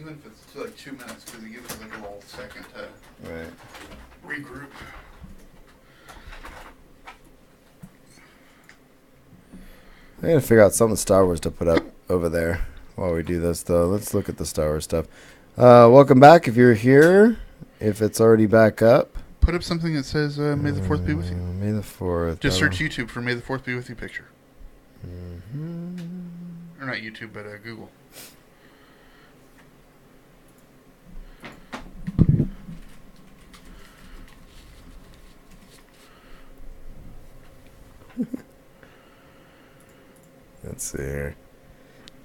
even if it's like 2 minutes, because it gives us like a little second to regroup. I gotta figure out something Star Wars to put up over there while we do this, though. Let's look at the Star Wars stuff. Welcome back if you're here. If it's already back up. Put up something that says, May the 4th be with you. May the 4th. Just search YouTube for May the 4th be with you picture. Or not YouTube, but Google. Let's see here.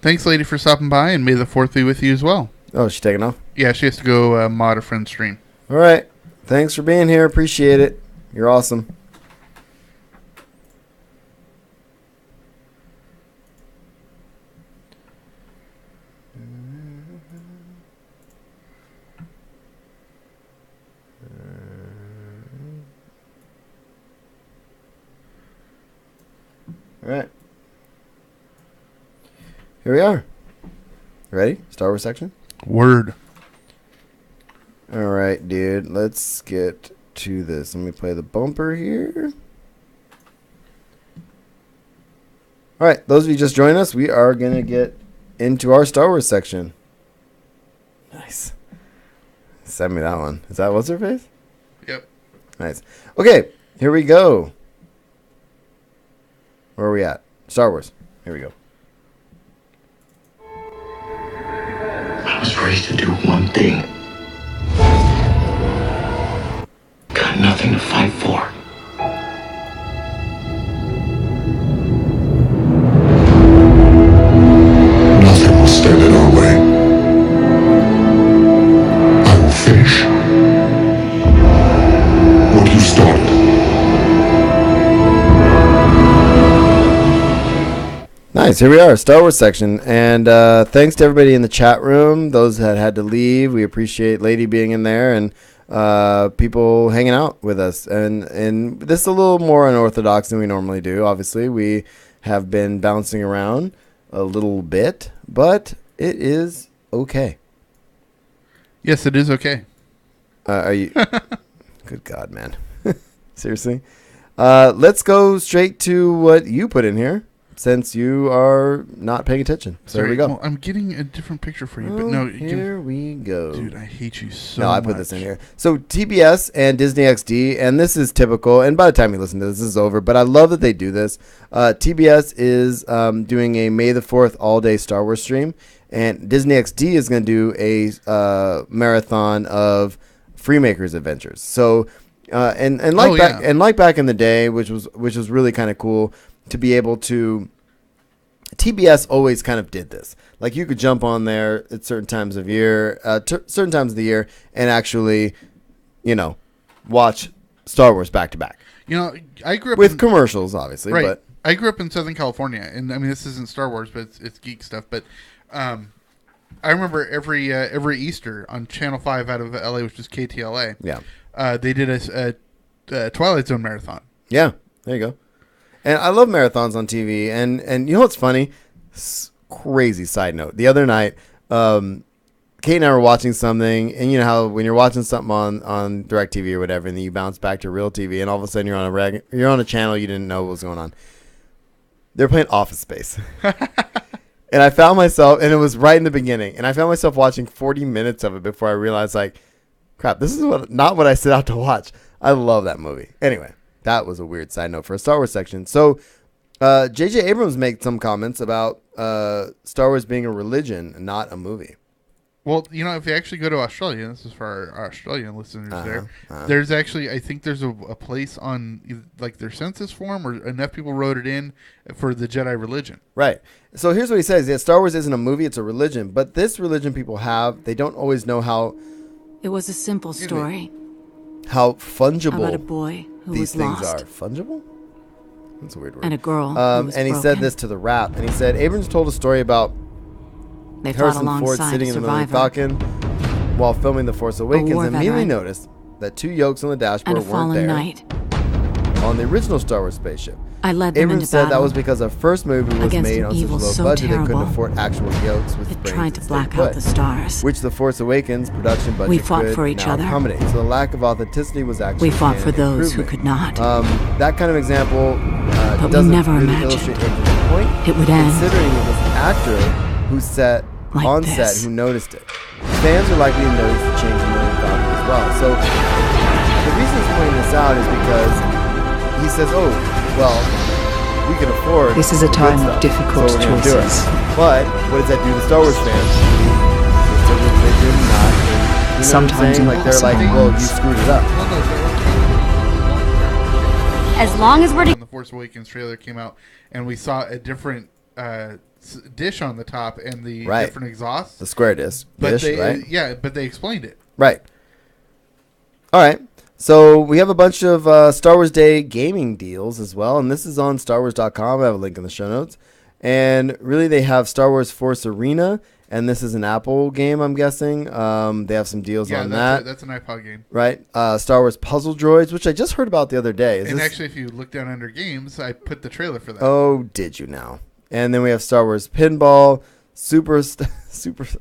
Thanks, lady, for stopping by, and May the 4th be with you as well. Oh, she's taking off? Yeah, she has to go mod a friend's stream. All right. Thanks for being here. Appreciate it. You're awesome. All right. Here we are. Ready? Star Wars section? Word. All right, dude. Let's get to this. Let me play the bumper here. All right. Those of you just joined us, we are going to get into our Star Wars section. Nice. Send me that one. Is that what's her face? Yep. Nice. Okay. Here we go. Where are we at? Star Wars. Here we go. I was raised to do one thing. Got nothing to fight for. Nothing will stand in our way. I will finish what you started. Nice. Here we are, Star Wars section. And thanks to everybody in the chat room, those that had to leave. We appreciate Lady being in there and people hanging out with us. And this is a little more unorthodox than we normally do. Obviously, we have been bouncing around a little bit, but it is okay. Yes, it is okay. Are you? Good God, man. Seriously? Let's go straight to what you put in here, since you are not paying attention. So Sorry, here we go. Well, I'm getting a different picture for you, but Oh, no. here we go. Dude, I hate you so No, much. I put this in here. So TBS and Disney XD, and this is typical, and by the time you listen to this, this is over, but I love that they do this. TBS is doing a May the 4th all-day Star Wars stream, and Disney XD is going to do a marathon of Freemakers Adventures. So, and like back in the day, which was really kind of cool to be able to. TBS always kind of did this. Like you could jump on there at certain times of year, certain times of the year, and actually, watch Star Wars back to back. I grew up with commercials, obviously. Right. But I grew up in Southern California, and I mean this isn't Star Wars, but it's geek stuff. But I remember every Easter on Channel 5 out of LA, which is KTLA. Yeah. They did a Twilight Zone marathon. Yeah. There you go. And I love marathons on TV. And you know what's funny? Crazy side note. The other night, Kate and I were watching something, and you know how when you're watching something on DirecTV or whatever, and then you bounce back to real TV, and all of a sudden you're on a channel you didn't know what was going on. They're playing Office Space. And I found myself, and it was right in the beginning, and I found myself watching 40 minutes of it before I realized, like, crap, this is not what I set out to watch. I love that movie. Anyway. That was a weird side note for a Star Wars section. So, J.J. Abrams made some comments about Star Wars being a religion, not a movie. Well, if you actually go to Australia, this is for our Australian listeners there's actually, I think there's a place on like their census form, or enough people wrote it in for the Jedi religion. Right. So here's what he says. Yeah, Star Wars isn't a movie, it's a religion. But this religion people have, they don't always know how... It was a simple story. How fungible about a boy who these was things lost. are. Fungible? That's a weird word. And a girl who was and he broken. said this to the Wrap. And he said, Abrams told a story about They fought Harrison Ford alongside sitting in the Millennium Survivor. Falcon while filming The Force Awakens, war and immediately veteran. noticed that two yolks on the dashboard And a weren't fallen there. knight. on the original Star Wars spaceship. I led them Abrams into said that battle was because the first movie was against made an on such a evil low so budget they couldn't terrible. afford actual yokes with It brains tried that to stayed black put, out the stars. which the Force Awakens production budget We fought could for each now other. accommodate. So the lack of authenticity was actually We fought for an those who improvement. could not. That kind of example But we doesn't never really imagined illustrate Abrams' point, it would end considering it was an actor who set like on this. set who noticed it. Fans are likely to notice the change in Millennium Falcon as well. So the reason he's pointing this out is because he says, "Oh, well, we can afford This is a the good time of stuff, difficult so we're gonna do it." choices. But what does that do to Star Wars fans? It's a religion, not. You know what I'm Sometimes saying? Like they're like, impossible. "Well, you screwed it up." Well, no, As long as we're when the Force Awakens trailer came out, and we saw a different dish on the top and the Right. different exhaust, The square disc, but dish, they right? but they explained it. Right. All right. So we have a bunch of Star Wars Day gaming deals as well, and this is on StarWars.com. I have a link in the show notes. And really, they have Star Wars Force Arena, and this is an Apple game, I'm guessing. They have some deals Yeah, on that, that's an iPod game. right? Star Wars Puzzle Droids, which I just heard about the other day. Is And this- actually, if you look down under games, I put the trailer for that. Oh, did you now? And then we have Star Wars Pinball, Super.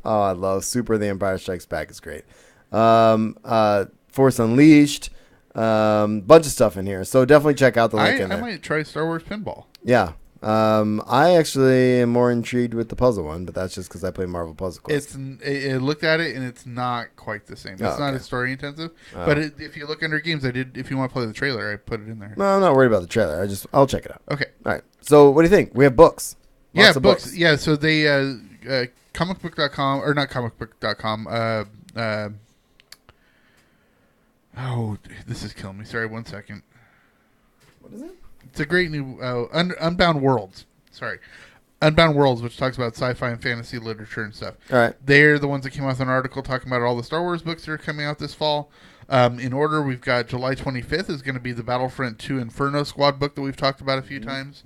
Oh, I love Super. The Empire Strikes Back is great. Force Unleashed, bunch of stuff in here. So definitely check out the link in I there. might try Star Wars Pinball. Yeah. I actually am more intrigued with the puzzle one, but that's just because I play Marvel Puzzle Quest. It looked at it and it's not quite the same. It's Oh, not okay. as story intensive. But if you look under games, if you want to play the trailer, I put it in there. No, I'm not worried about the trailer. I'll check it out. Okay. All right. So what do you think? We have books. Yeah, Lots of books. Yeah, so they comicbook.com or not comicbook.com. Oh, this is killing me. Sorry, 1 second. What is it? It's a great new Unbound Worlds. Sorry. Unbound Worlds, which talks about sci-fi and fantasy literature and stuff. All right. They're the ones that came out with an article talking about all the Star Wars books that are coming out this fall. In order, we've got July 25th is going to be the Battlefront 2 Inferno Squad book that we've talked about a few times.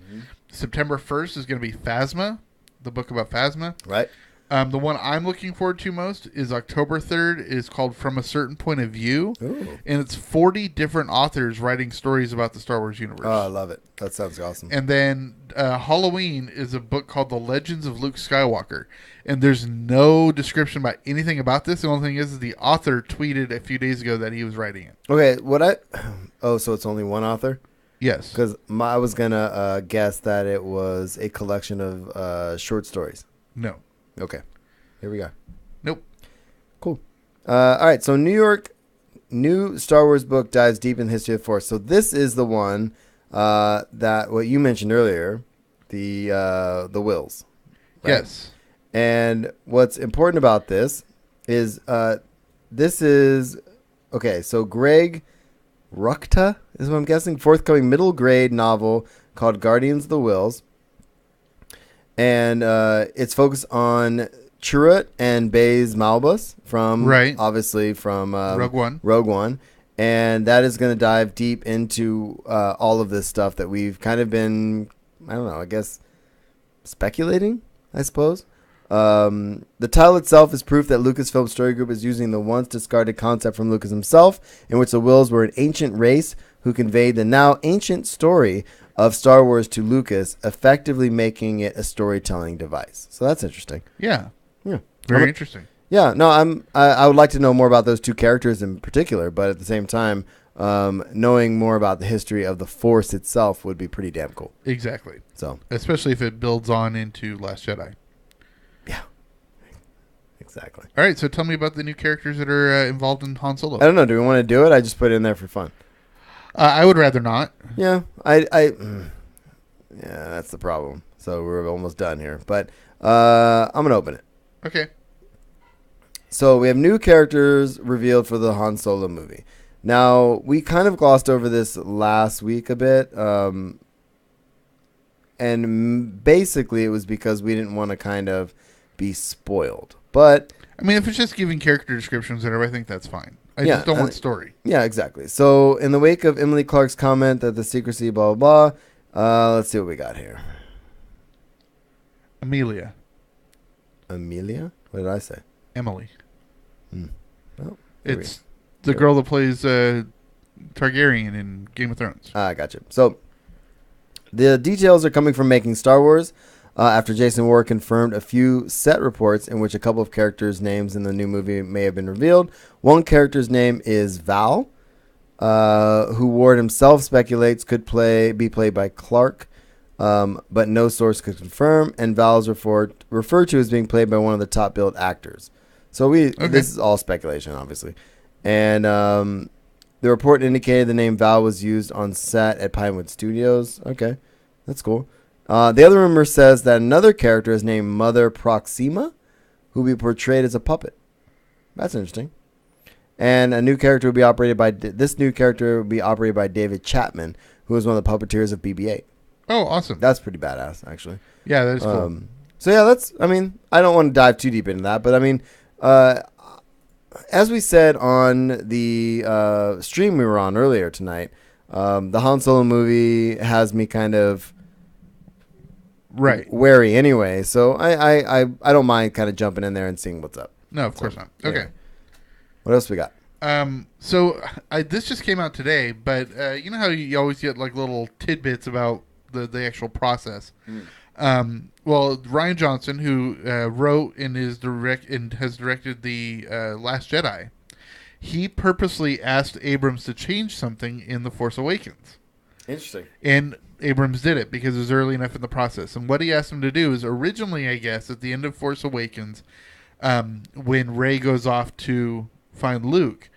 September 1st is going to be Phasma, the book about Phasma. Right. The one I'm looking forward to most is October 3rd. Is called From a Certain Point of View. Ooh. And it's 40 different authors writing stories about the Star Wars universe. Oh, I love it. That sounds awesome. And then Halloween is a book called The Legends of Luke Skywalker. And there's no description about anything about this. The only thing is the author tweeted a few days ago that he was writing it. Okay. Oh, so it's only one author? Yes. Because I was going to guess that it was a collection of short stories. No. Okay. Here we go. Nope. Cool. All right. So new Star Wars book dives deep in the history of the Force. So this is the one that what you mentioned earlier, the Wills. Right? Yes. And what's important about this is this is okay. So Greg Rucka is what I'm guessing. Forthcoming middle grade novel called Guardians of the Wills. And it's focused on Chirrut and Baze Malbus from obviously from Rogue One. And that is going to dive deep into all of this stuff that we've kind of been, I don't know, I guess speculating, I suppose. The title itself is proof that Lucasfilm Story Group is using the once discarded concept from Lucas himself, in which the Wills were an ancient race who conveyed the now ancient story of Star Wars to Lucas, effectively making it a storytelling device. So that's interesting. Yeah. Yeah. Very interesting. Yeah. No, I would like to know more about those two characters in particular, but at the same time, knowing more about the history of the Force itself would be pretty damn cool. Exactly. So, especially if it builds on into Last Jedi. Yeah. Exactly. All right. So tell me about the new characters that are involved in Han Solo. I don't know. Do we want to do it? I just put it in there for fun. I would rather not. Yeah, yeah, that's the problem. So we're almost done here, but I'm gonna open it. Okay. So we have new characters revealed for the Han Solo movie. Now we kind of glossed over this last week a bit, and basically it was because we didn't want to kind of be spoiled. But I mean, if it's just giving character descriptions, and I think that's fine. I just don't want story. Yeah, exactly. So in the wake of Emily Clark's comment that the secrecy, blah, blah, blah, let's see what we got here. Amelia. What did I say? Emily. Well, it's the girl that plays Targaryen in Game of Thrones. Gotcha. So the details are coming from Making Star Wars. After Jason Ward confirmed a few set reports in which a couple of characters' names in the new movie may have been revealed. One character's name is Val, who Ward himself speculates could be played by Clark, but no source could confirm. And Val is referred to as being played by one of the top billed actors. So this is all speculation, obviously. And the report indicated the name Val was used on set at Pinewood Studios. Okay, that's cool. The other rumor says that another character is named Mother Proxima, who will be portrayed as a puppet. That's interesting. And a new character will be operated by David Chapman, who is one of the puppeteers of BB-8. Oh, awesome! That's pretty badass, actually. Yeah, that is cool. So yeah, I don't want to dive too deep into that, but I mean, as we said on the stream we were on earlier tonight, the Han Solo movie has me kind of wary anyway. So I don't mind kind of jumping in there and seeing what's up. No, of course not. Okay. Yeah. What else we got? So this just came out today, but you know how you always get like little tidbits about the actual process. Well, Rian Johnson, who wrote and has directed the Last Jedi, he purposely asked Abrams to change something in The Force Awakens. Interesting. And Abrams did it because it was early enough in the process. And what he asked him to do is originally, I guess, at the end of Force Awakens, when Rey goes off to find Luke,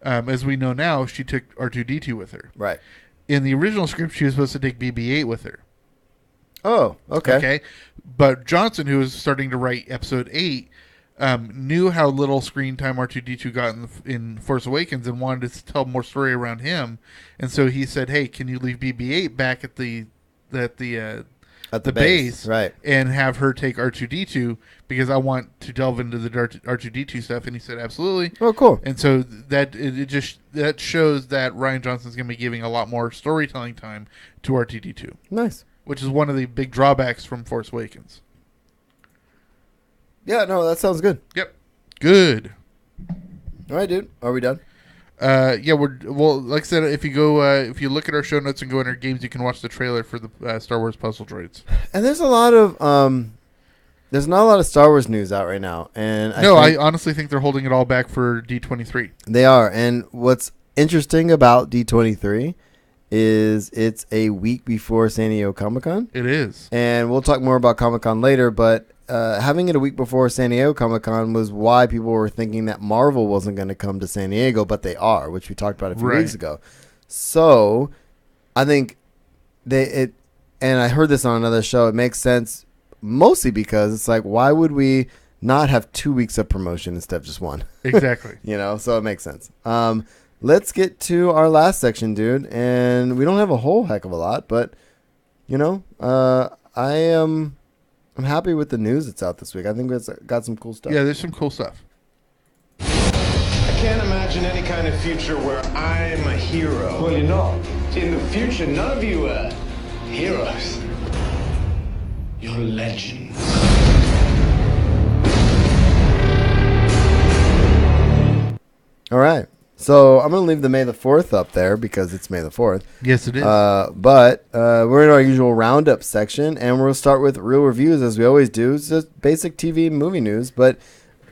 as we know now, she took R2-D2 with her. Right. In the original script, she was supposed to take BB-8 with her. Oh, okay. Okay. But Johnson, who was starting to write Episode 8, knew how little screen time R2-D2 got in Force Awakens and wanted to tell more story around him. And so he said, hey, can you leave BB-8 back at the base, right, and have her take R2-D2 because I want to delve into the R2-D2 stuff. And he said, absolutely. Oh, cool. And so that shows that Rian Johnson's going to be giving a lot more storytelling time to R2-D2. Nice. Which is one of the big drawbacks from Force Awakens. Yeah, no, that sounds good. Yep. Good. All right, dude. Are we done? Yeah, like I said, if you look at our show notes and go in our games, you can watch the trailer for the Star Wars Puzzle Droids. And there's there's not a lot of Star Wars news out right now, and I honestly think they're holding it all back for D23. They are, and what's interesting about D23 is it's a week before San Diego Comic-Con. It is, and we'll talk more about Comic-Con later, but having it a week before San Diego Comic-Con was why people were thinking that Marvel wasn't going to come to San Diego, but they are, which we talked about a few weeks ago. So I think and I heard this on another show, it makes sense mostly because it's like, why would we not have 2 weeks of promotion instead of just one? Exactly. So it makes sense. Let's get to our last section, dude. And we don't have a whole heck of a lot, but I'm happy with the news that's out this week. I think it's got some cool stuff. Yeah, there's some cool stuff. I can't imagine any kind of future where I'm a hero. Well, you're not. In the future, none of you are heroes. You're legends. All right. So I'm going to leave the May the 4th up there because it's May the 4th. Yes, it is. But we're in our usual roundup section, and we'll start with real reviews as we always do. It's just basic TV and movie news. But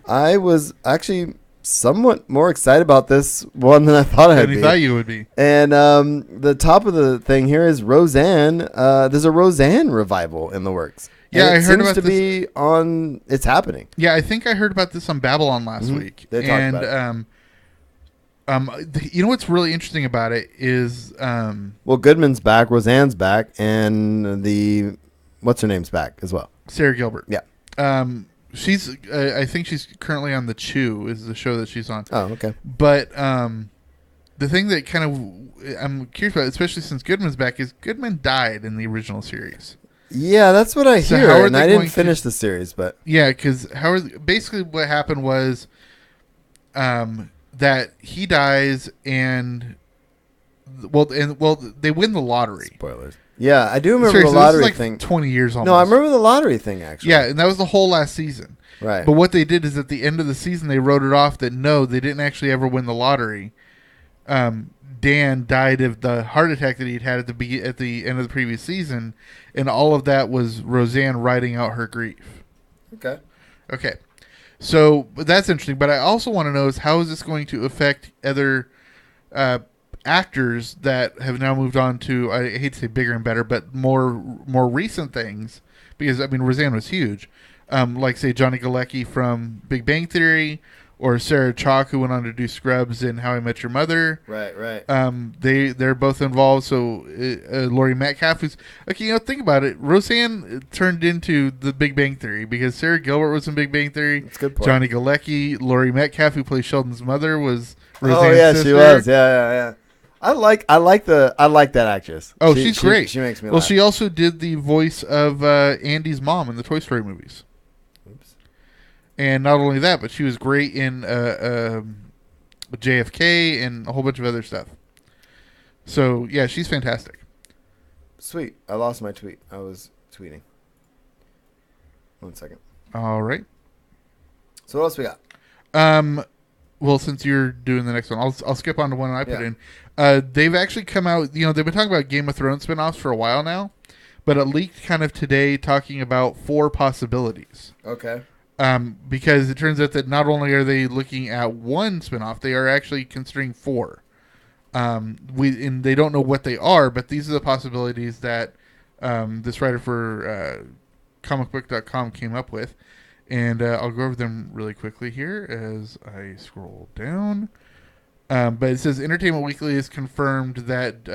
I was actually somewhat more excited about this one than I thought I'd be. You thought you would be. And the top of the thing here is Roseanne. There's a Roseanne revival in the works. Yeah, and I heard about this. It's happening. Yeah, I think I heard about this on Babylon last week. They talked about it. You know what's really interesting about it is well, Goodman's back, Roseanne's back, and what's her name's back as well. Sarah Gilbert. Yeah. She's I think she's currently on The Chew is the show that she's on. Oh, okay. But the thing that kind of I'm curious about, especially since Goodman's back, is Goodman died in the original series. Yeah, that's what I hear, and I didn't finish the series, but yeah, because basically what happened was that he dies and they win the lottery. Spoilers. Yeah, I do remember the lottery this is like thing. 20 years almost. No, I remember the lottery thing actually. Yeah, and that was the whole last season. Right. But what they did is at the end of the season they wrote it off that no, they didn't actually ever win the lottery. Dan died of the heart attack that he'd had at the end of the previous season, and all of that was Roseanne writing out her grief. Okay. Okay, so that's interesting. But I also want to know is how is this going to affect other actors that have now moved on to, I hate to say bigger and better, but more recent things, because I mean Roseanne was huge, like say Johnny Galecki from Big Bang Theory, or Sarah Chalke, who went on to do Scrubs and How I Met Your Mother. Right. They're both involved. So Laurie Metcalf, who's okay, think about it. Roseanne turned into the Big Bang Theory because Sarah Gilbert was in Big Bang Theory. That's a good point. Johnny Galecki, Laurie Metcalf, who plays Sheldon's mother, was Roseanne's Oh yeah, sister. she was. Yeah. I like that actress. Oh, she's great. She makes me well, laugh. she also did the voice of Andy's mom in the Toy Story movies. Oops. And not only that, but she was great in JFK and a whole bunch of other stuff. So, yeah, she's fantastic. Sweet. I lost my tweet. I was tweeting. 1 second. All right. So what else we got? Well, since you're doing the next one, I'll skip on to one I put Yeah. in. They've actually come out, they've been talking about Game of Thrones spinoffs for a while now, but it leaked kind of today talking about 4 possibilities. Okay. Because it turns out that not only are they looking at one spinoff, they are actually considering 4. And they don't know what they are, but these are the possibilities that this writer for comicbook.com came up with. And I'll go over them really quickly here as I scroll down. But it says Entertainment Weekly has confirmed that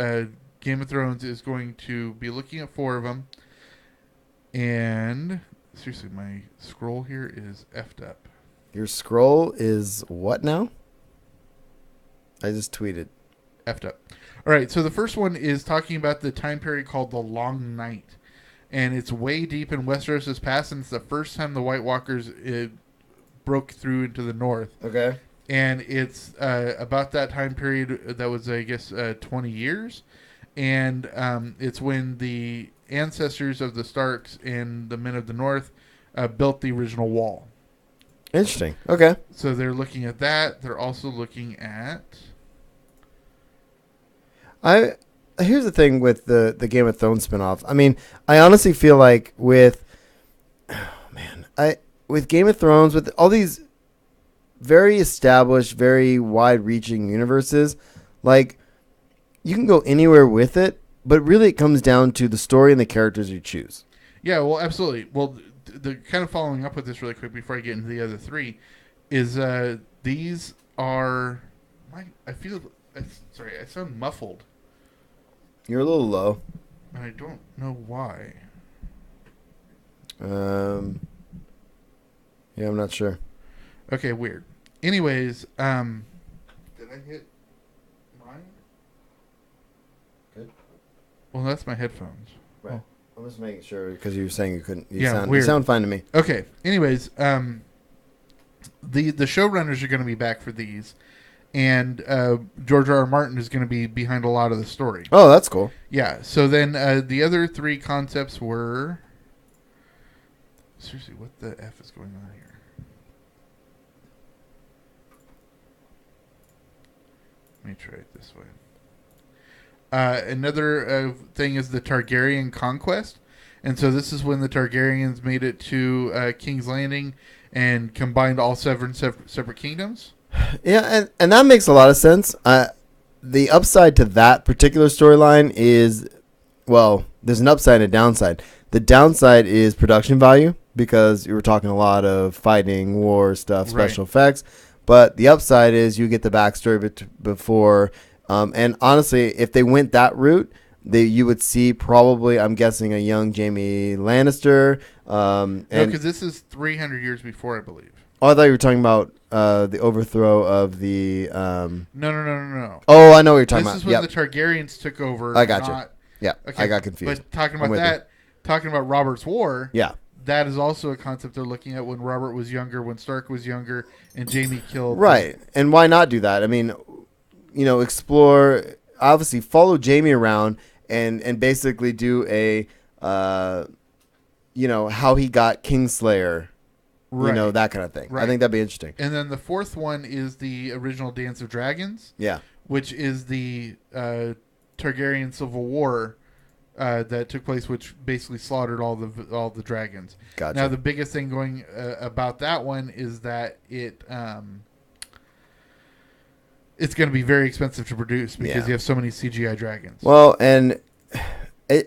Game of Thrones is going to be looking at 4 of them. And seriously, my scroll here is effed up. Your scroll is what now? I just tweeted. Effed up. All right, so the first one is talking about the time period called the Long Night. And it's way deep in Westeros' past, and it's the first time the White Walkers broke through into the north. Okay. And it's about that time period that was, I guess, 20 years. And it's when the ancestors of the Starks and the Men of the North built the original wall. Interesting. Okay. So they're looking at that. They're also looking at... Here's the thing with the Game of Thrones spinoff. I mean, I honestly feel like with Game of Thrones, with all these very established, very wide-reaching universes, like you can go anywhere with it, but really it comes down to the story and the characters you choose. Yeah, well, absolutely. Well, the kind of following up with this really quick before I get into the other 3 is these are sorry, I sound muffled. You're a little low. And I don't know why. Yeah, I'm not sure. Okay, weird. Anyways, did I hit mine? Good. Well, that's my headphones. Right. I'm just making sure because you were saying you couldn't. You Yeah, you weird. sound fine to me. Okay. Anyways, the showrunners are going to be back for these, and George R.R. Martin is going to be behind a lot of the story. Oh, that's cool. Yeah. So then the other 3 concepts were. Seriously, what the F is going on here? Let me try it this way. Another thing is the Targaryen conquest. And so this is when the Targaryens made it to King's Landing and combined all 7 separate kingdoms. Yeah, and that makes a lot of sense. The upside to that particular storyline is, well, there's an upside and a downside. The downside is production value because you were talking a lot of fighting, war stuff, special effects. But the upside is you get the backstory before. And honestly, if they went that route, you would see probably, I'm guessing, a young Jaime Lannister. No, because this is 300 years before, I believe. Oh, I thought you were talking about the overthrow of the... No. Oh, I know what you're talking This about. is when the Targaryens took over. I got you. Yeah, Okay, I got confused. But talking I'm about with that, talking about Robert's War, Yeah. that is also a concept they're looking at when Robert was younger, when Stark was younger, and Jaime killed. Right. And why not do that? I mean, explore, obviously follow Jaime around and basically do a, how he got Kingslayer, Right. that kind of thing. Right. I think that'd be interesting. And then the 4th one is the original Dance of Dragons, Yeah. which is the Targaryen Civil War that took place, which basically slaughtered all the dragons. Gotcha. Now, the biggest thing going about that one is that it's going to be very expensive to produce because you have so many CGI dragons. Well, and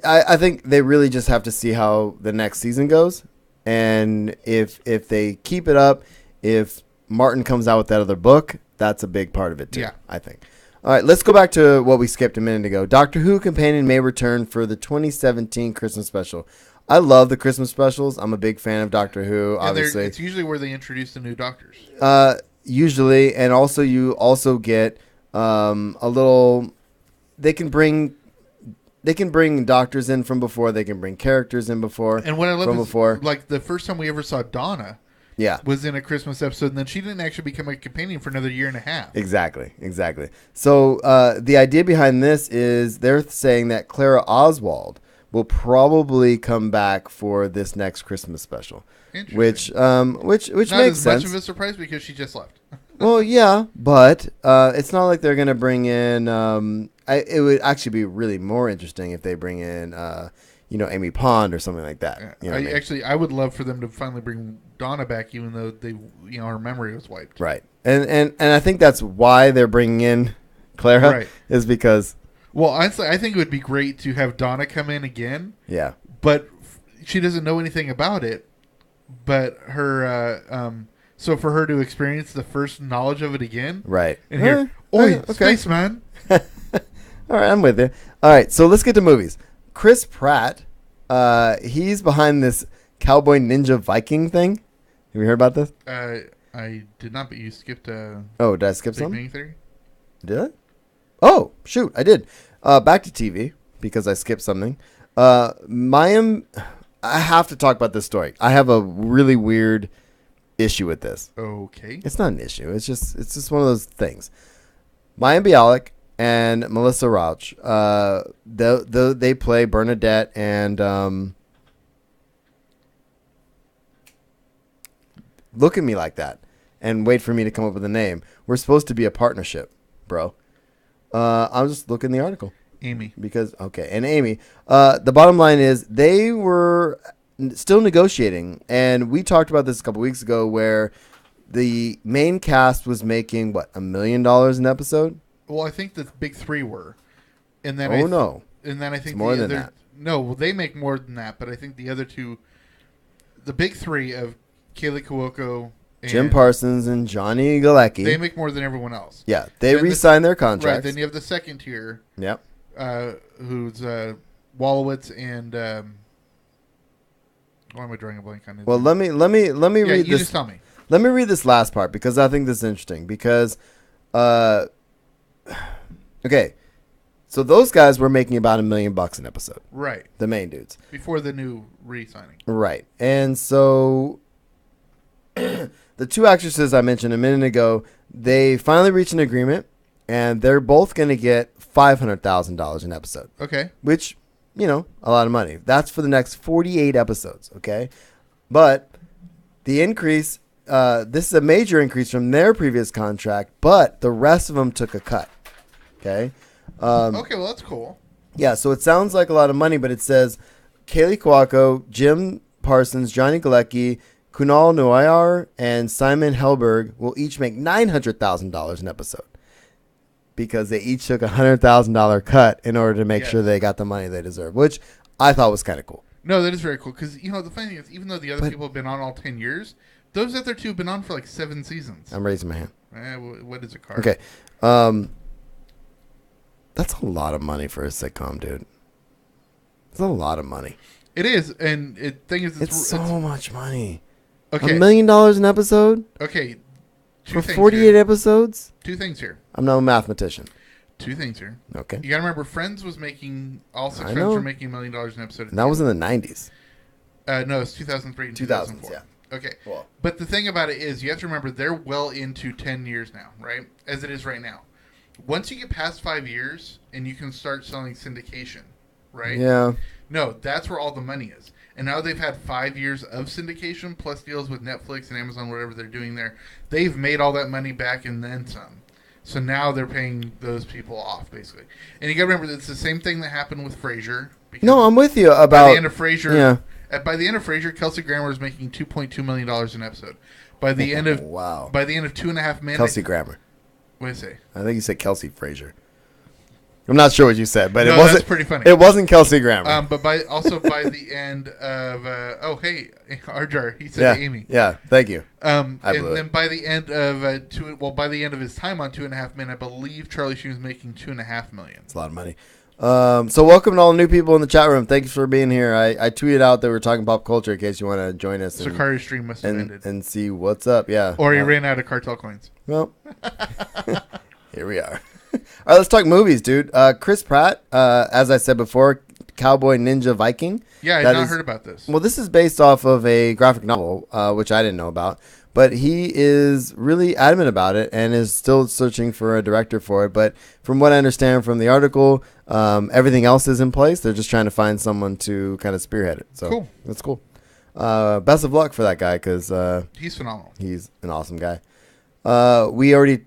I think they really just have to see how the next season goes, and if they keep it up, if Martin comes out with that other book, that's a big part of it too. Yeah. I think. All right, let's go back to what we skipped a minute ago. Doctor Who Companion may return for the 2017 Christmas special. I love the Christmas specials. I'm a big fan of Doctor Who, obviously. It's usually where they introduce the new doctors. Usually, and also you also get a little. They can bring doctors in from before. They can bring characters in before. And what I love from is, before. like, the first time we ever saw Donna was in a Christmas episode, and then she didn't actually become a companion for another year and a half. Exactly. So the idea behind this is they're saying that Clara Oswald will probably come back for this next Christmas special, which Not makes as sense. much of a surprise because she just left. Well, yeah, but it's not like they're going to bring in. It would actually be really more interesting if they bring in, Amy Pond or something like that. You know what I mean? Actually, I would love for them to finally bring Donna back, even though her memory was wiped. Right, and I think that's why they're bringing in Clara, Right. is because. Well, honestly, I think it would be great to have Donna come in again. Yeah. But she doesn't know anything about it. But her, so for her to experience the first knowledge of it again, Right. And hear, "Oi, spaceman!" All right, I'm with you. All right, so let's get to movies. Chris Pratt, he's behind this Cowboy Ninja Viking thing. Have you heard about this? I did not, but you skipped. Oh, did I skip Big something? Bang Theory. Did I? Oh, shoot, I did. Back to TV because I skipped something. I have to talk about this story. I have a really weird issue with this. Okay. It's not an issue. It's just one of those things. Mayim Bialik and Melissa Rauch, they play Bernadette and look at me like that and wait for me to come up with a name. We're supposed to be a partnership, bro. I'm just looking the article. Amy. And Amy. The bottom line is they were still negotiating, and we talked about this a couple weeks ago where the main cast was making, $1 million an episode? Well, I think the big three were. And then no. And then I think It's more than that. No, well, they make more than that, but I think the other two, the big three of Kaylee Cuoco, and Jim Parsons and Johnny Galecki. they make more than everyone else. Yeah, they Then re-signed their Right. contracts. Then you have the second tier, Yep. who's Wolowitz and why am I drawing a blank on his Well, name? let me Yeah, read you this. just tell me. Let me read this last part because I think this is interesting. Because, okay, so those guys were making about $1 million an episode. Right. The main dudes. Before the new re-signing. Right. And so the two actresses I mentioned a minute ago, they finally reached an agreement, and they're both going to get $500,000 an episode, Okay. which, a lot of money. That's for the next 48 episodes, okay? But the increase, this is a major increase from their previous contract, but the rest of them took a cut, okay? Okay, well, that's cool. Yeah, so it sounds like a lot of money, but it says Kaylee Cuoco, Jim Parsons, Johnny Galecki, Kunal Noyar, and Simon Helberg will each make $900,000 an episode because they each took a $100,000 cut in order to make sure they got the money they deserve, which I thought was kind of cool. No, that is very cool because, the funny thing is, even though the other people have been on all 10 years, those other two have been on for like 7 seasons. I'm raising my hand. What is a card? Okay. That's a lot of money for a sitcom, dude. It's a lot of money. It is, and thing is, It's so much money. okay. $1 million an episode Okay, for 48 episodes? 2 things here. I'm not a mathematician. 2 things here. Okay. You gotta remember, Friends was making all 6 I Friends know. were making $1 million an episode. And that was in the 90s. No, it's 2003 and 2004. yeah. Okay. Cool. But the thing about it is, you have to remember they're well into 10 years now, right? As it is right now. Once you get past 5 years and you can start selling syndication, right? Yeah. No, that's where all the money is. And now they've had 5 years of syndication plus deals with Netflix and Amazon, whatever they're doing there. They've made all that money back and then some. So now they're paying those people off, basically. And you got to remember, it's the same thing that happened with Frasier. No, I'm with you By about the end of Frasier, yeah. by the end of Frasier, Kelsey Grammer was making $2.2 million an episode. By the end of wow. By the end of 2.5 Minutes, Kelsey Grammer. What did I say? I think you said Kelsey Frazier. I'm not sure what you said, but No, it wasn't. that's pretty funny. It wasn't Kelsey Grammer. But by the end of oh hey Arjar, he said yeah, Amy. yeah. Thank you. And blew then by the end of by the end of his time on 2.5 Men, I believe Charlie Sheen was making $2.5 million. It's a lot of money. So welcome to all the new people in the chat room. Thanks for being here. I tweeted out that we're talking pop culture in case you want to join us. Sakari's stream must have ended. And see what's up. Yeah. Or he ran out of cartel coins. Well, here we are. All right, let's talk movies, dude. Chris Pratt, as I said before, Cowboy Ninja Viking. Yeah, I had not heard about this. Well, this is based off of a graphic novel, which I didn't know about. But he is really adamant about it and is still searching for a director for it. But from what I understand from the article, everything else is in place. They're just trying to find someone to kind of spearhead it. So cool. That's cool. Best of luck for that guy because he's phenomenal. He's an awesome guy. We already,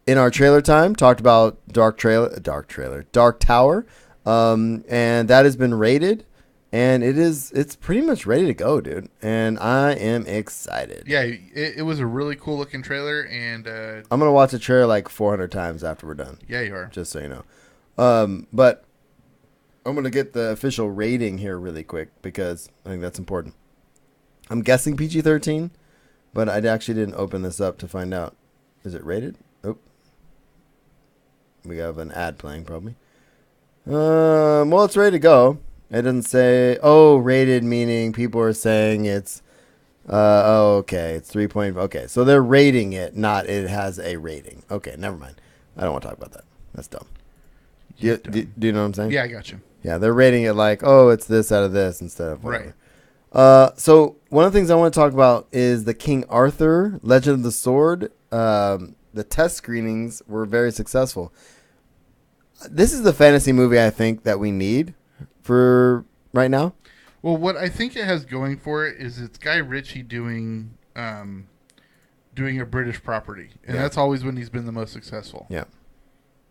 in our trailer time, talked about Dark Tower, and that has been rated. And it's pretty much ready to go, dude. And I am excited. Yeah, it was a really cool looking trailer, and I'm gonna watch the trailer like 400 times after we're done. Yeah, you are. Just so you know. But I'm gonna get the official rating here really quick because I think that's important. I'm guessing PG-13, but I actually didn't open this up to find out. Is it rated? Oh, we have an ad playing probably. Well, it's ready to go. It doesn't say, rated, meaning people are saying it's, okay, it's 3 point, okay. So they're rating it, not it has a rating. Okay, never mind. I don't want to talk about that. That's dumb. Do you know what I'm saying? Yeah, I got you. Yeah, they're rating it like, it's this out of this instead of whatever. Right. So one of the things I want to talk about is the King Arthur, Legend of the Sword. The test screenings were very successful. This is the fantasy movie I think that we need for right now. Well, what I think it has going for it is it's Guy Ritchie doing a British property, and that's always when he's been the most successful. Yeah.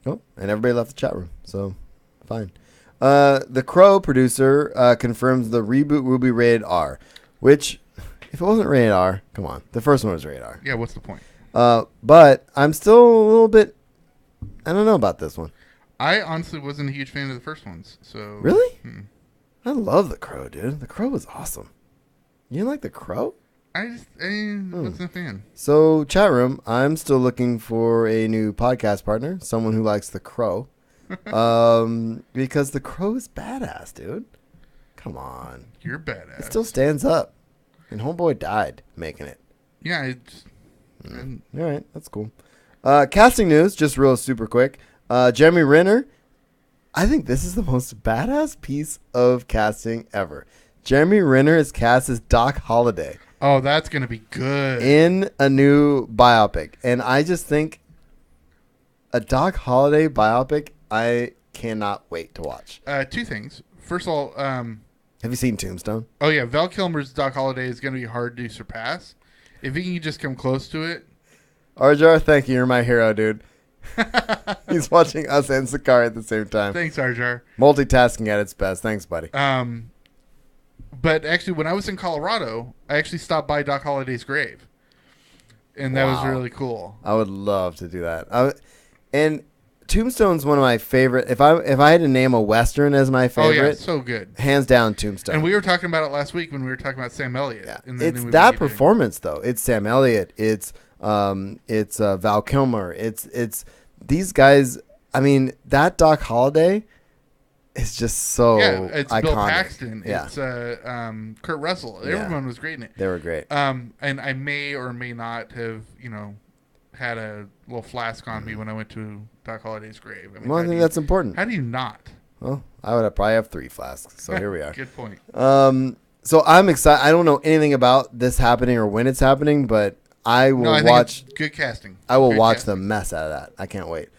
Oh, and everybody left the chat room, so fine. The Crow producer confirms the reboot will be rated R, which, if it wasn't rated R, come on, the first one was rated R. Yeah, what's the point? But I'm still a little bit, I don't know about this one. I honestly wasn't a huge fan of the first ones. So really, I love The Crow, dude. The Crow was awesome. You didn't like The Crow? I wasn't a fan. So chat room, I'm still looking for a new podcast partner, someone who likes The Crow, because The Crow is badass, dude. Come on, you're badass. It still stands up, and Homeboy died making it. Yeah, all right, that's cool. Casting news, just real super quick. Jeremy Renner, I think this is the most badass piece of casting ever. Jeremy Renner is cast as Doc Holliday. Oh, that's going to be good. In a new biopic. And I just think a Doc Holliday biopic, I cannot wait to watch. Two things. First of all, have you seen Tombstone? Oh, yeah. Val Kilmer's Doc Holliday is going to be hard to surpass. If he can just come close to it. Arjar, thank you. You're my hero, dude. He's watching us and Sakari at the same time. Thanks, Arjar. Multitasking at its best. Thanks, buddy. But actually, when I was in Colorado, I actually stopped by Doc Holliday's grave, and that was really cool. I would love to do that. And Tombstone's one of my favorite. If I had to name a Western as my favorite, oh yeah, so good, hands down, Tombstone. And we were talking about it last week when we were talking about Sam Elliott. Yeah. It's that performance though. It's Sam Elliott. It's Val Kilmer. It's these guys. I mean, that Doc Holliday is just so it's iconic. Bill Paxton. Yeah. It's Kurt Russell. Everyone was great in it. They were great. And I may or may not have had a little flask on me when I went to Doc Holliday's grave. I mean, I think that's important. How do you not? Well, I would probably have 3 flasks. So here we are. Good point. So I'm excited. I don't know anything about this happening or when it's happening, but I will watch. Good casting. I will watch the mess out of that. I can't wait.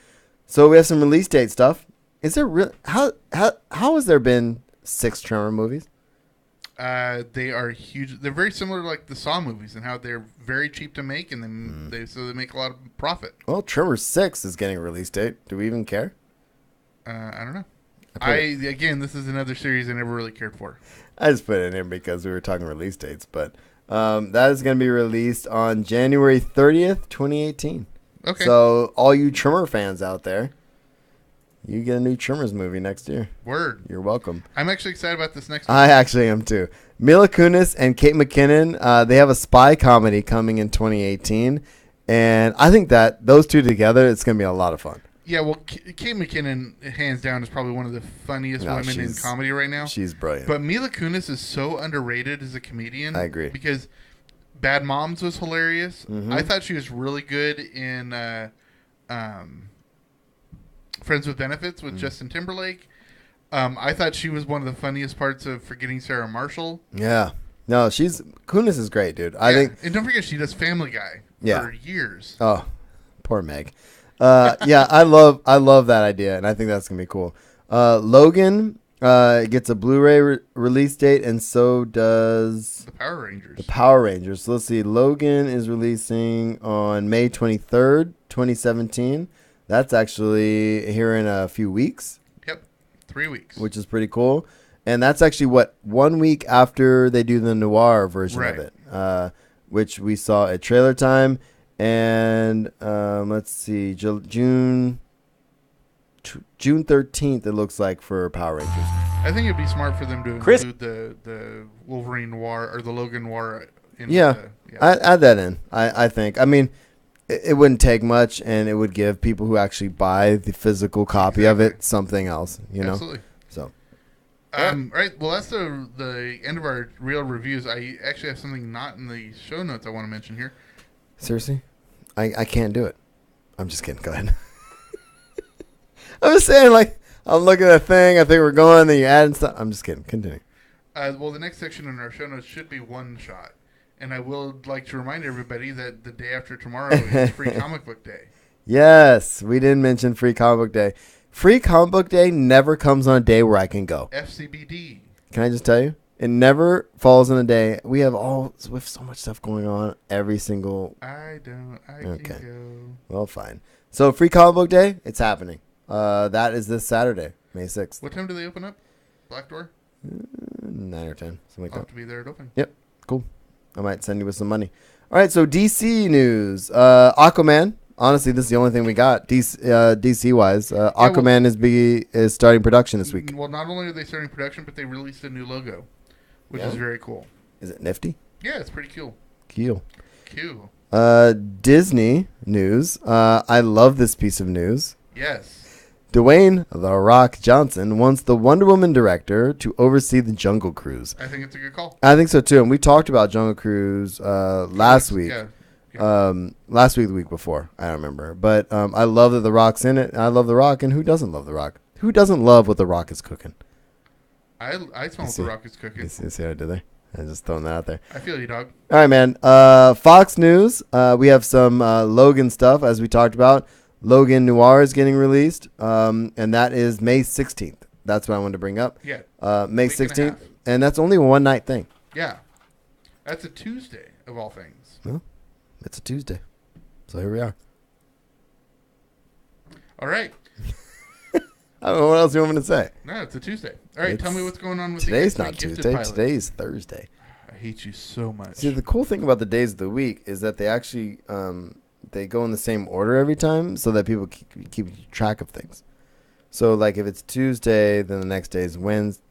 So we have some release date stuff. Is there how has there been 6 Tremor movies? They are huge. They're very similar to like the Saw movies and how they're very cheap to make, and then they make a lot of profit. Well, Tremors 6 is getting a release date. Do we even care? I don't know. I This is another series I never really cared for. I just put it in here because we were talking release dates, but that is going to be released on January 30th, 2018. Okay. So all you Tremor fans out there, you get a new Tremors movie next year. Word. You're welcome. I'm actually excited about this next one. I actually am too. Mila Kunis and Kate McKinnon, they have a spy comedy coming in 2018, and I think that those two together, it's going to be a lot of fun. Yeah, well, Kate McKinnon, hands down, is probably one of the funniest women in comedy right now. She's brilliant. But Mila Kunis is so underrated as a comedian. I agree. Because Bad Moms was hilarious. Mm-hmm. I thought she was really good in Friends with Benefits with Justin Timberlake. I thought she was one of the funniest parts of Forgetting Sarah Marshall. Yeah. No, Kunis is great, dude. I think. And don't forget, she does Family Guy for years. Oh, poor Meg. Yeah, I love that idea, and I think that's gonna be cool. Logan gets a Blu-ray release date, and so does The Power Rangers. the Power Rangers. So let's see. Logan is releasing on May 23rd, 2017. That's actually here in a few weeks. Yep, 3 weeks. Which is pretty cool. And that's actually 1 week after they do the noir version of it, which we saw at Trailer Time. And let's see, June 13th, it looks like, for Power Rangers. I think it'd be smart for them to include the Wolverine noir or the Logan noir. Add that in. I think. I mean, it wouldn't take much, and it would give people who actually buy the physical copy of it something else. You know. Absolutely. So. Right. Well, that's the end of our real reviews. I actually have something not in the show notes I want to mention here. Seriously? I can't do it. I'm just kidding. Go ahead. I'm just saying, like, I'm looking at a thing. I think we're going. Then you add and stuff. I'm just kidding. Continue. Well, the next section in our show notes should be one shot. And I will like to remind everybody that the day after tomorrow is Free Comic Book Day. Yes. We didn't mention Free Comic Book Day. Free Comic Book Day never comes on a day where I can go. FCBD. Can I just tell you? It never falls in a day. We have so much stuff going on every single. I can go. Well, fine. So Free Comic Book Day, it's happening. That is this Saturday, May 6th. What time do they open up? Black Door? 9 or 10, something like I'll that. have to be there at open. Yep, cool. I might send you with some money. All right, so DC news. Aquaman. Honestly, this is the only thing we got DC wise. Aquaman is starting production this week. Well, not only are they starting production, but they released a new logo, which is very cool. Is it nifty? Yeah, it's pretty cool. Cool. Disney news. I love this piece of news. Yes. Dwayne "The Rock" Johnson wants the Wonder Woman director to oversee the Jungle Cruise. I think it's a good call. I think so too. And we talked about Jungle Cruise last week. Yeah. Last week, the week before, I don't remember. But I love that The Rock's in it. I love The Rock, and who doesn't love The Rock? Who doesn't love what The Rock is cooking? I smell what The Rock is cooking. You see what I did there? I'm just throwing that out there. I feel you, dog. All right, man. Fox News. We have some Logan stuff, as we talked about. Logan Noir is getting released, and that is May 16th. That's what I wanted to bring up. Yeah. May 16th, and that's only a one-night thing. Yeah. That's a Tuesday, of all things. Well, it's a Tuesday. So here we are. All right. I don't know what else you want me to say. No, it's a Tuesday. All right, tell me what's going on with today's the not Gifted Tuesday. pilot. Today's Thursday. I hate you so much. See, the cool thing about the days of the week is that they actually they go in the same order every time, so that people keep track of things. So, like, if it's Tuesday, then the next day is Wednesday.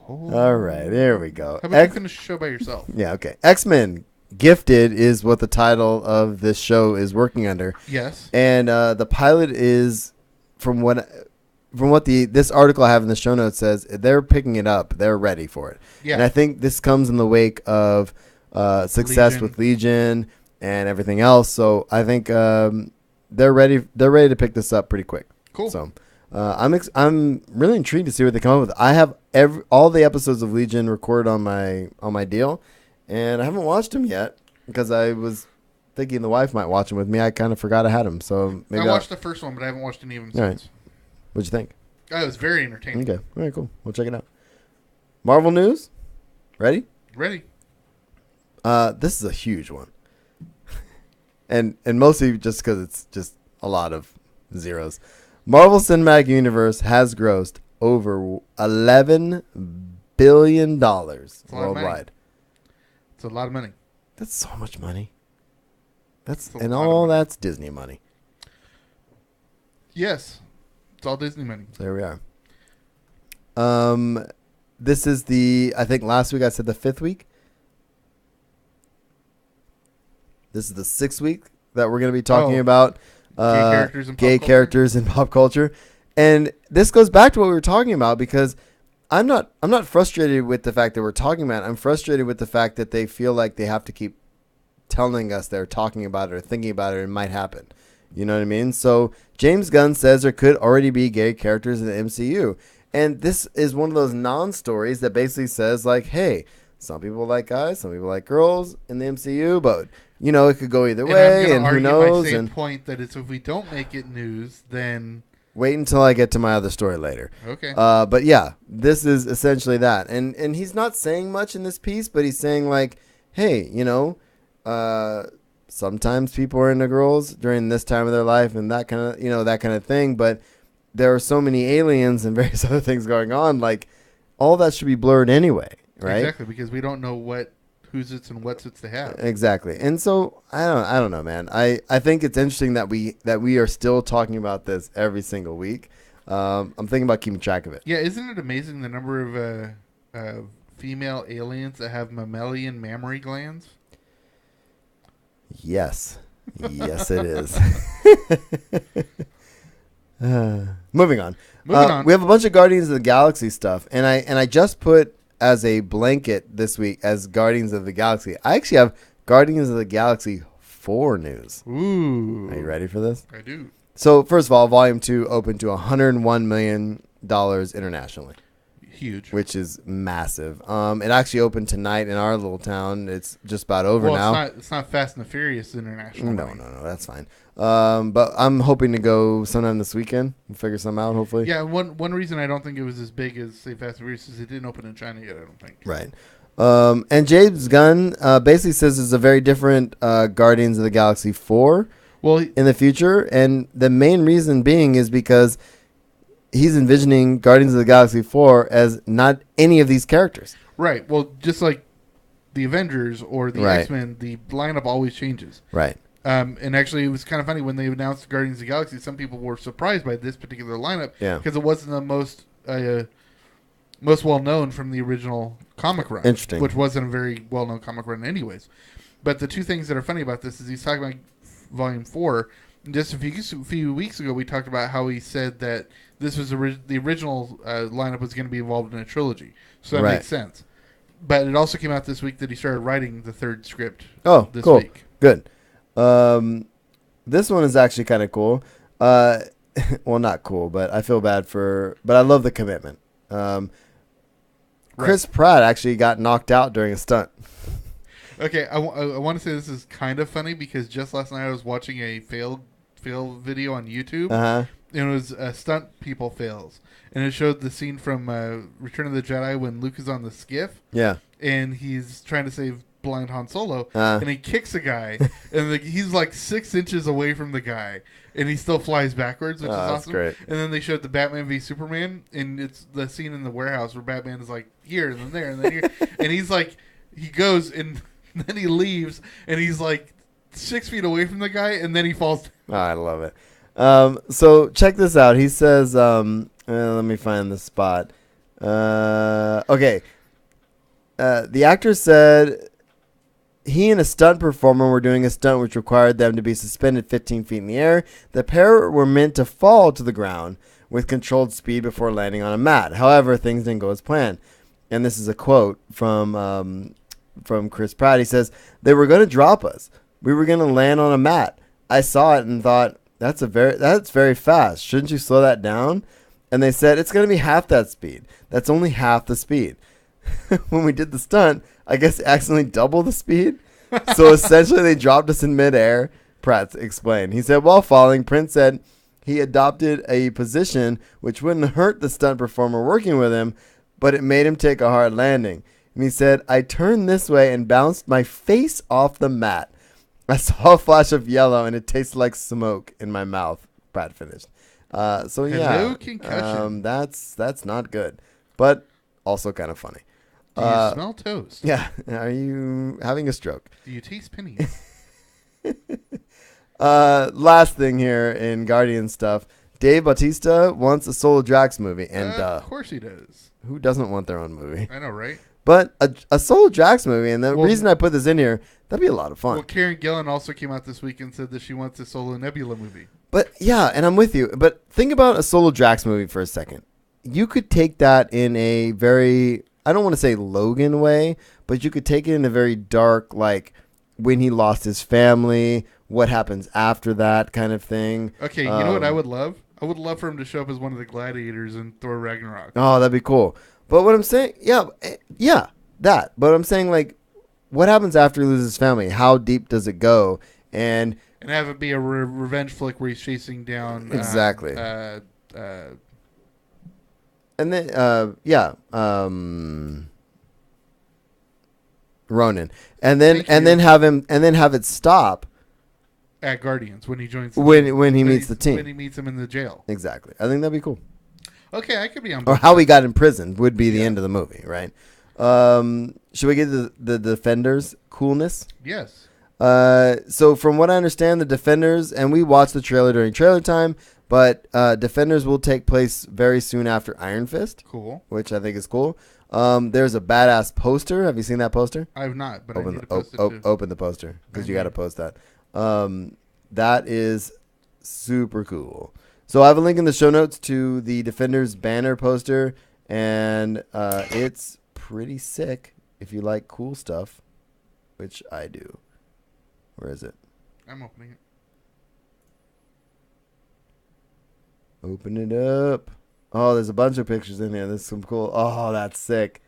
All right, there we go. How about you finish the show by yourself? Yeah, okay. X-Men Gifted is what the title of this show is working under. Yes. And the pilot is, from what this article I have in the show notes says, they're picking it up. They're ready for it. Yeah. And I think this comes in the wake of success with Legion and everything else. So I think they're ready. They're ready to pick this up pretty quick. Cool. So I'm really intrigued to see what they come up with. I have all the episodes of Legion recorded on my deal, and I haven't watched them yet because I was thinking the wife might watch them with me. I kind of forgot I had them. So maybe I watched the first one, but I haven't watched any of them since. Right. What'd you think? Oh, it was very entertaining. Okay. All right, cool. We'll check it out. Marvel news. Ready? Ready? This is a huge one. and mostly just because it's just a lot of zeros. Marvel Cinematic Universe has grossed over $11 billion worldwide. It's a lot of money. That's so much money. That's a And lot of all money. that's Disney money. Yes. It's all Disney money. So there we are. This is I think last week I said the 5th week. This is the 6th week that we're going to be talking about gay characters in pop culture. characters in pop culture. And this goes back to what we were talking about because I'm not frustrated with the fact that we're talking about it. I'm frustrated with the fact that they feel like they have to keep telling us they're talking about it or thinking about it and it might happen. You know what I mean? So James Gunn says there could already be gay characters in the MCU. And this is one of those non-stories that basically says like, hey, some people like guys, some people like girls in the MCU, but you know, it could go either way and who knows. My same And point that it's if we don't make it news, then wait until I get to my other story later. okay. But yeah, this is essentially that. And he's not saying much in this piece, but he's saying like, hey, you know, sometimes people are into girls during this time of their life and that kind of, you know, that kind of thing. But there are so many aliens and various other things going on. Like all that should be blurred anyway. Right. Exactly. Because we don't know whose it's and what's it's they have. Exactly. And so I don't know, man. I think it's interesting that we are still talking about this every single week. I'm thinking about keeping track of it. Yeah. Isn't it amazing the number of female aliens that have mammalian mammary glands? Yes. Yes, it is. Moving on. We have a bunch of Guardians of the Galaxy stuff, and I just put as a blanket this week as Guardians of the Galaxy. I actually have Guardians of the Galaxy 4 news. Ooh. Are you ready for this? I do. So first of all, Volume 2 opened to $101 million internationally. Huge. Which is massive. It actually opened tonight in our little town. It's just about over now. It's not Fast and the Furious international. No, that's fine. But I'm hoping to go sometime this weekend. We'll figure something out, hopefully. Yeah, one reason I don't think it was as big as, say, Fast and Furious is it didn't open in China yet, I don't think. Right. And James Gunn basically says it's a very different Guardians of the Galaxy 4 in the future. And the main reason being is because he's envisioning Guardians of the Galaxy 4 as not any of these characters. Right. Well, just like the Avengers or the X-Men, the lineup always changes. Right. And actually, it was kind of funny when they announced Guardians of the Galaxy. Some people were surprised by this particular lineup because it wasn't the most well-known from the original comic run. Interesting. Which wasn't a very well-known comic run anyways. But the two things that are funny about this is he's talking about Volume 4. Just a few weeks ago, we talked about how he said that this was the original lineup was going to be involved in a trilogy. So that makes sense. But it also came out this week that he started writing the third script this cool. week. Good. This one is actually kind of cool. Well, not cool, but I feel bad but I love the commitment. Chris Pratt actually got knocked out during a stunt. Okay, I want to say this is kind of funny because just last night I was watching a fail video on YouTube. Uh-huh. And it was stunt people fails. And it showed the scene from Return of the Jedi when Luke is on the skiff. Yeah. And he's trying to save blind Han Solo. And he kicks a guy. And he's like 6 inches away from the guy. And he still flies backwards, which is awesome. That's great. And then they showed the Batman v Superman. And it's the scene in the warehouse where Batman is like here and then there and then here. And he's like, he goes and then he leaves. And he's like 6 feet away from the guy. And then he falls. Oh, I love it. So check this out. He says, let me find the spot. Okay. The actor said he and a stunt performer were doing a stunt which required them to be suspended 15 feet in the air. The pair were meant to fall to the ground with controlled speed before landing on a mat. However, things didn't go as planned. And this is a quote from Chris Pratt. He says, "They were going to drop us. We were going to land on a mat. I saw it and thought, that's very fast. Shouldn't you slow that down?" And they said, "It's going to be half that speed. That's only half the speed." When we did the stunt, I guess accidentally double the speed. So essentially they dropped us in midair, Pratt explained. He said, while falling, Prince said, he adopted a position which wouldn't hurt the stunt performer working with him, but it made him take a hard landing. And he said, I turned this way and bounced my face off the mat. I saw a flash of yellow and it tasted like smoke in my mouth. Brad finished. So yeah, Hello, concussion. that's not good, but also kind of funny. Do you smell toast? Yeah. Are you having a stroke? Do you taste pennies? Last thing here in Guardian stuff. Dave Bautista wants a Solo Drax movie, and Of course he does. who doesn't want their own movie? I know, right? But a Solo Drax movie, and the reason I put this in here, that'd be a lot of fun. Well, Karen Gillan also came out this week and said that she wants a Solo Nebula movie. But yeah, and I'm with you. But think about a Solo Drax movie for a second. You could take that in a very, I don't want to say Logan way, but you could take it in a very dark, like when he lost his family, what happens after that kind of thing. Okay, you know what I would love? I would love for him to show up as one of the gladiators in Thor Ragnarok. Oh, that'd be cool. But what I'm saying, yeah, that. But I'm saying, like, what happens after he loses his family? How deep does it go? And have it be a revenge flick where he's chasing down... Exactly. And then, Ronan, and then have it stop at Guardians when he joins. When he meets the team. When he meets him in the jail. Exactly. I think that'd be cool. Okay, I could be on Or board. how he got imprisoned would be the end of the movie, right? Should we get the Defenders coolness? Yes. So from what I understand, the Defenders, and we watched the trailer during trailer time, but Defenders will take place very soon after Iron Fist. Cool. Which I think is cool. There's a badass poster. Have you seen that poster? I have not, but I Open need to post it too. open the poster because you got to post that. That is super cool. So I have a link in the show notes to the Defenders banner poster, and it's pretty sick if you like cool stuff, which I do. Where is it? I'm opening it. Open it up. Oh, there's a bunch of pictures in here. There's some cool. Oh, that's sick.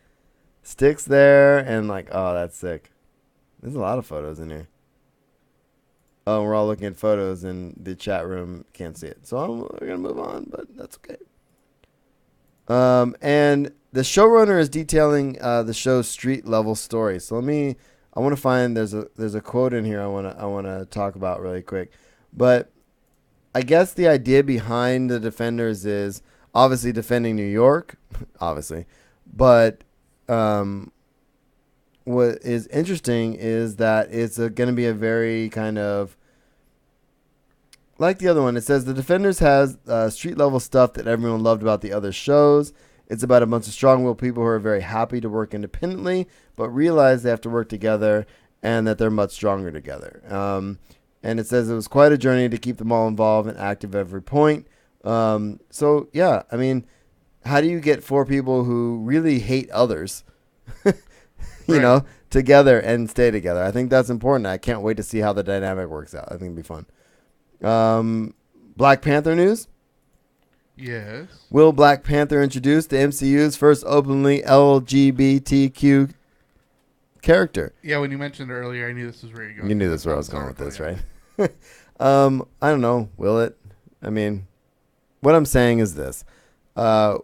Sticks there, and like, oh, that's sick. There's a lot of photos in here. Oh, we're all looking at photos in the chat room. Can't see it. So we're going to move on, but that's okay. And the showrunner is detailing the show's street level story. So I want to find, there's a quote in here I want to talk about really quick. But I guess the idea behind the Defenders is obviously defending New York, obviously. But what is interesting is that it's going to be a very kind of like the other one. It says the Defenders has street level stuff that everyone loved about the other shows. It's about a bunch of strong-willed people who are very happy to work independently, but realize they have to work together and that they're much stronger together. And it says it was quite a journey to keep them all involved and active at every point. So yeah, I mean, how do you get four people who really hate others you know, together and stay together? I think that's important. I can't wait to see how the dynamic works out. I think it'll be fun. Black Panther news. Yes. Will Black Panther introduce the MCU's first openly LGBTQ character? Yeah, when you mentioned it earlier, I knew this was where you're going. You knew this where I was going with this, right? I don't know. Will it? I mean, what I'm saying is this.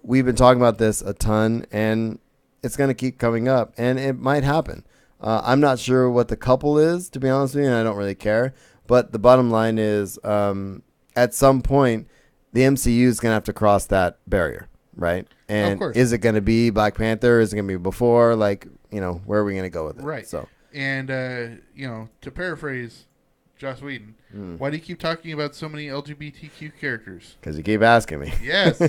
We've been talking about this a ton, and it's going to keep coming up, and it might happen. I'm not sure what the couple is, to be honest with you, and I don't really care. But the bottom line is, at some point, the MCU is going to have to cross that barrier, right? And is it going to be Black Panther? Is it going to be before? Like, you know, where are we going to go with it? Right. So, and, you know, to paraphrase Joss Whedon, why do you keep talking about so many LGBTQ characters? Because you keep asking me. Yes.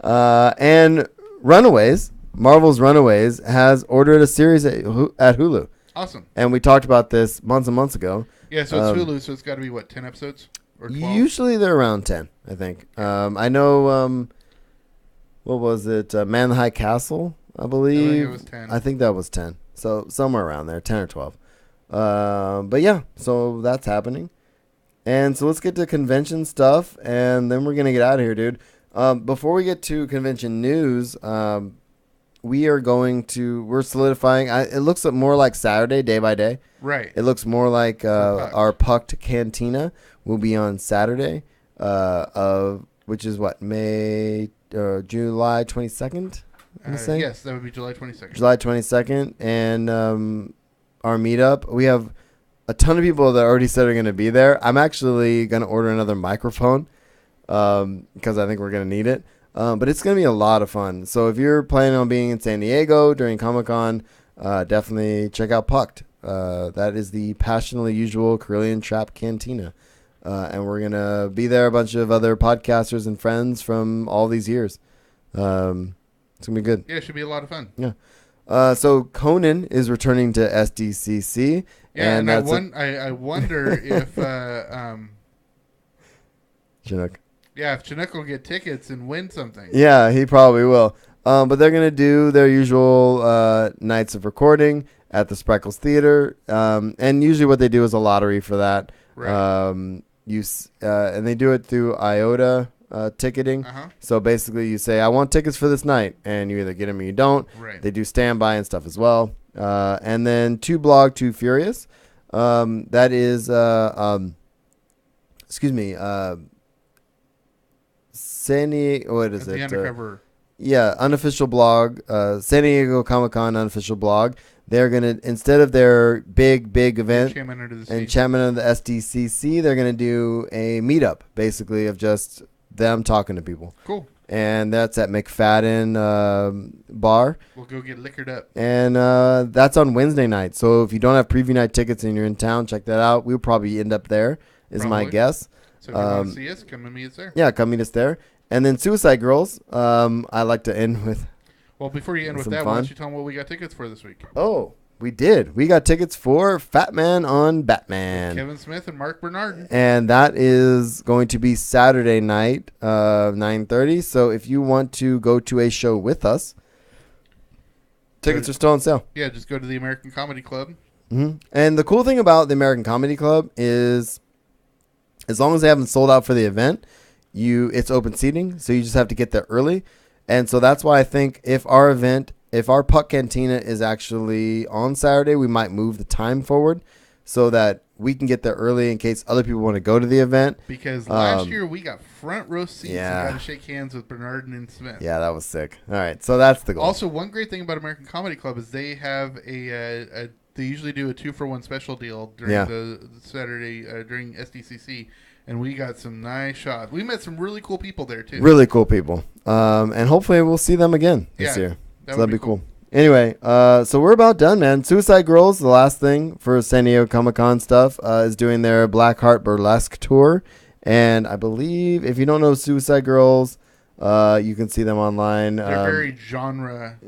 And Runaways, Marvel's Runaways, has ordered a series at Hulu. Awesome. And we talked about this months and months ago. Yeah, so it's Hulu, so it's got to be, what, 10 episodes? Or 12? Usually they're around 10, I think. I know, what was it? Man in the High Castle, I believe. I think it was 10. I think that was 10. So somewhere around there, 10 or 12. But yeah, so that's happening. And so let's get to convention stuff, and then we're going to get out of here, dude. Before we get to convention news, we're solidifying. It looks more like Saturday, day by day. Right. It looks more like our Pucked Cantina will be on Saturday. of which is what, May or July 22nd. I'm saying? Yes, that would be July 22nd. July 22nd, and our meetup. We have a ton of people that already said are going to be there. I'm actually going to order another microphone because I think we're going to need it. But it's going to be a lot of fun. So if you're planning on being in San Diego during Comic-Con, definitely check out Pucked. That is the Passionately Usual Carillion Trap Cantina. And we're going to be there, a bunch of other podcasters and friends from all these years. It's going to be good. Yeah, it should be a lot of fun. Yeah. So Conan is returning to SDCC. Yeah, and that's I wonder if Chinook. Yeah, if Chinook will get tickets and win something. Yeah, he probably will. But they're going to do their usual nights of recording at the Spreckles Theater. And usually what they do is a lottery for that. Right. And they do it through IOTA ticketing. Uh-huh. So basically you say, I want tickets for this night. And you either get them or you don't. Right. They do standby and stuff as well. And then Two Blog, Two Furious. That is, San Diego, what is the it? undercover. Unofficial blog, San Diego Comic-Con unofficial blog. They're going to, instead of their big event, Enchantment of the SDCC, they're going to do a meetup, basically, of just them talking to people. Cool. And that's at McFadden Bar. We'll go get liquored up. And that's on Wednesday night. So if you don't have preview night tickets and you're in town, check that out. We'll probably end up there, is my guess. So if you want to see us, come and meet us there. Yeah, come meet us there. And then Suicide Girls, I like to end with. Well, before you end with that, why don't you tell them what we got tickets for this week? Oh, we did. We got tickets for Fat Man on Batman. Kevin Smith and Mark Bernard. And that is going to be Saturday night, 9:30. So if you want to go to a show with us, tickets are still on sale. Yeah, just go to the American Comedy Club. Mm-hmm. And the cool thing about the American Comedy Club is, as long as they haven't sold out for the event, it's open seating, so you just have to get there early. And so that's why I think if our Puck Cantina is actually on Saturday, we might move the time forward so that we can get there early in case other people want to go to the event. Because last year we got front row seats and got to shake hands with Bernard and Smith. Yeah, that was sick. All right, so that's the goal. Also, one great thing about American Comedy Club is they have they usually do a 2-for-1 special deal during the Saturday during SDCC. And we got some nice shots. We met some really cool people there, too. Really cool people. And hopefully we'll see them again this year. That'd be cool. Anyway, so we're about done, man. Suicide Girls, the last thing for San Diego Comic-Con stuff, is doing their Black Heart Burlesque tour. And I believe, if you don't know Suicide Girls, you can see them online. They're very genre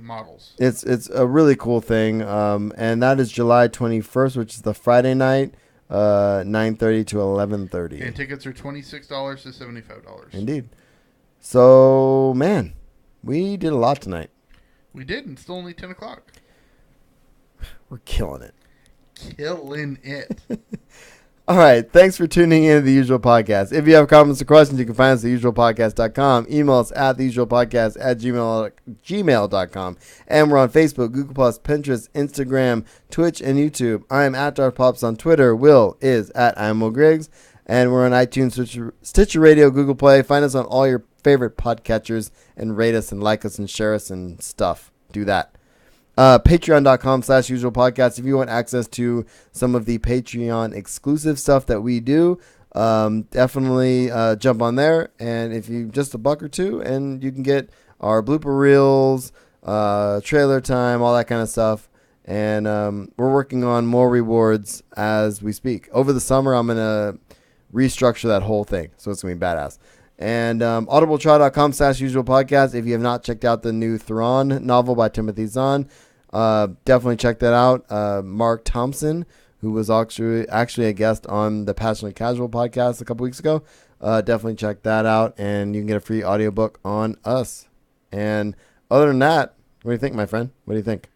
models. It's a really cool thing. And that is July 21st, which is the Friday night. 9:30 to 11:30. And tickets are $26 to $75. Indeed. So, man, we did a lot tonight. We did, and it's still only 10 o'clock. We're killing it. Killing it. All right. Thanks for tuning in to The Usual Podcast. If you have comments or questions, you can find us at theusualpodcast.com. Email us at theusualpodcast@gmail.com. And we're on Facebook, Google+, Pinterest, Instagram, Twitch, and YouTube. I'm at DarthPops on Twitter. Will is at IMO Griggs. And we're on iTunes, Stitcher Radio, Google Play. Find us on all your favorite podcatchers and rate us and like us and share us and stuff. Do that. Patreon.com/usualpodcast if you want access to some of the Patreon exclusive stuff that we do. Definitely jump on there, and if you just $1 or $2, and you can get our blooper reels, trailer time, all that kind of stuff. And we're working on more rewards as we speak. Over the summer, I'm gonna restructure that whole thing, so it's gonna be badass. And audibletrial.com/usualpodcast if you have not checked out the new Thrawn novel by Timothy Zahn. Definitely check that out. Mark Thompson, who was actually a guest on the Passionately Casual podcast a couple weeks ago. Definitely check that out, and you can get a free audiobook on us. And other than that, what do you think, my friend? What do you think?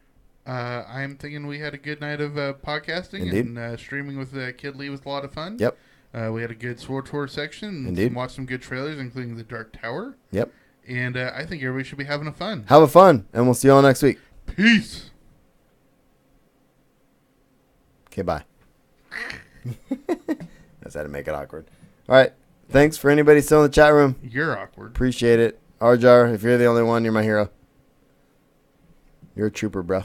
I'm thinking we had a good night of podcasting. Indeed. And streaming with Kid Lee was a lot of fun. Yep. We had a good Sword Tour section. Indeed. And watched some good trailers, including The Dark Tower. Yep. And I think everybody should be having a fun. Have a fun, and we'll see you all next week. Peace. Okay, bye. That's how to make it awkward. All right. Thanks for anybody still in the chat room. You're awkward. Appreciate it. Arjar, if you're the only one, you're my hero. You're a trooper, bro.